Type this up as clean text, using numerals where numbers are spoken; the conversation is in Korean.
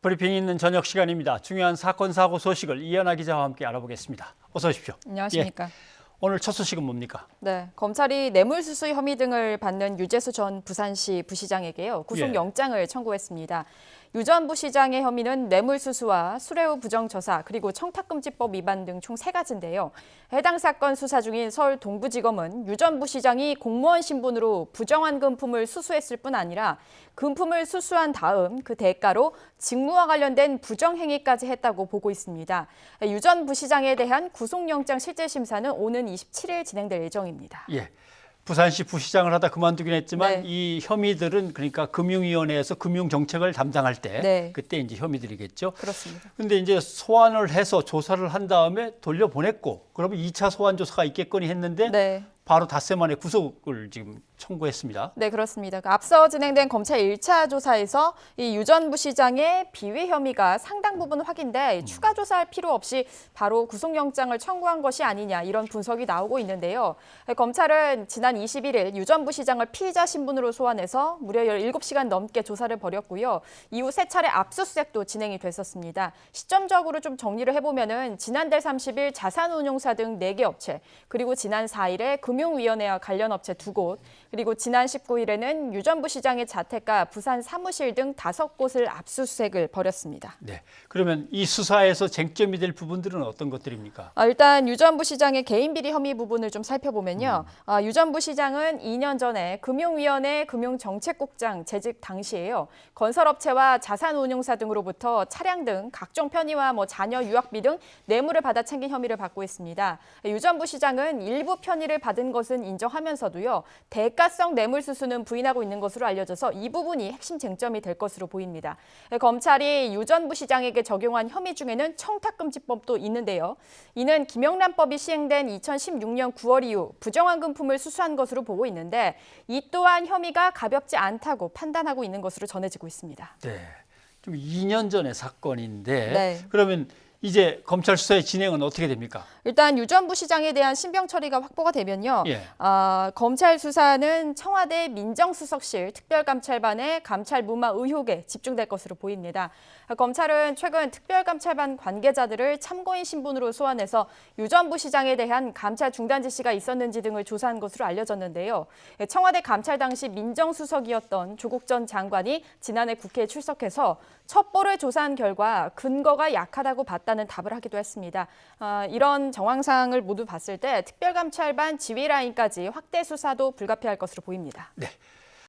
브리핑이 있는 저녁 시간입니다. 중요한 사건, 사고 소식을 이현아 기자와 함께 알아보겠습니다. 어서 오십시오. 안녕하십니까. 오늘 첫 소식은 뭡니까? 네, 검찰이 뇌물수수 혐의 등을 받는 유재수 전 부산시 부시장에게요. 구속영장을 청구했습니다. 유 전 부시장의 혐의는 뇌물수수와 수뢰후 부정처사 그리고 청탁금지법 위반 등 총 3가지인데요. 해당 사건 수사 중인 서울 동부지검은 유 전 부시장이 공무원 신분으로 부정한 금품을 수수했을 뿐 아니라 금품을 수수한 다음 그 대가로 직무와 관련된 부정행위까지 했다고 보고 있습니다. 유 전 부시장에 대한 구속영장 실질심사는 오는 27일 진행될 예정입니다. 부산시 부시장을 하다 그만두긴 했지만 이 혐의들은 그러니까 금융위원회에서 금융정책을 담당할 때 그때 이제 혐의들이겠죠. 그렇습니다. 근데 이제 소환을 해서 조사를 한 다음에 돌려보냈고 그러면 2차 소환 조사가 있겠거니 했는데 바로 닷새 만에 구속을 지금 청구했습니다. 네, 그렇습니다. 앞서 진행된 검찰 1차 조사에서 이 유 전 부시장의 비위 혐의가 상당 부분 확인돼 추가 조사할 필요 없이 바로 구속영장을 청구한 것이 아니냐 이런 분석이 나오고 있는데요. 검찰은 지난 21일 유 전 부시장을 피의자 신분으로 소환해서 무려 17시간 넘게 조사를 벌였고요. 이후 3차례 압수수색도 진행이 됐었습니다. 시점적으로 좀 정리를 해보면은 지난달 30일 자산운용사 등 4개 업체, 그리고 지난 4일에 금융위원회와 관련 업체 2곳, 그리고 지난 19일에는 유 전 부시장의 자택과 부산 사무실 등 5곳을 압수수색을 벌였습니다. 네, 그러면 이 수사에서 쟁점이 될 부분들은 어떤 것들입니까? 일단 유 전 부시장의 개인 비리 혐의 부분을 좀 살펴보면요. 유 전 부시장은 2년 전에 금융위원회 금융정책국장 재직 당시에요. 건설업체와 자산운용사 등으로부터 차량 등 각종 편의와 자녀 유학비 등 뇌물을 받아 챙긴 혐의를 받고 있습니다. 유 전 부시장은 일부 편의를 받은 것은 인정하면서도요. 대가성 뇌물 수수는 부인하고 있는 것으로 알려져서 이 부분이 핵심 쟁점이 될 것으로 보입니다. 검찰이 유 전 부시장에게 적용한 혐의 중에는 청탁금지법도 있는데요. 이는 김영란법이 시행된 2016년 9월 이후 부정한 금품을 수수한 것으로 보고 있는데 이 또한 혐의가 가볍지 않다고 판단하고 있는 것으로 전해지고 있습니다. 네, 좀 2년 전의 사건인데 그러면 이제 검찰 수사의 진행은 어떻게 됩니까? 일단 유 전 부시장에 대한 신병 처리가 확보가 되면요. 검찰 수사는 청와대 민정수석실 특별감찰반의 감찰 무마 의혹에 집중될 것으로 보입니다. 검찰은 최근 특별감찰반 관계자들을 참고인 신분으로 소환해서 유 전 부시장에 대한 감찰 중단 지시가 있었는지 등을 조사한 것으로 알려졌는데요. 청와대 감찰 당시 민정수석이었던 조국 전 장관이 지난해 국회에 출석해서 첩보를 조사한 결과 근거가 약하다고 봤다는 답을 하기도 했습니다. 이런 정황상을 모두 봤을 때 특별감찰반 지휘 라인까지 확대 수사도 불가피할 것으로 보입니다. 네.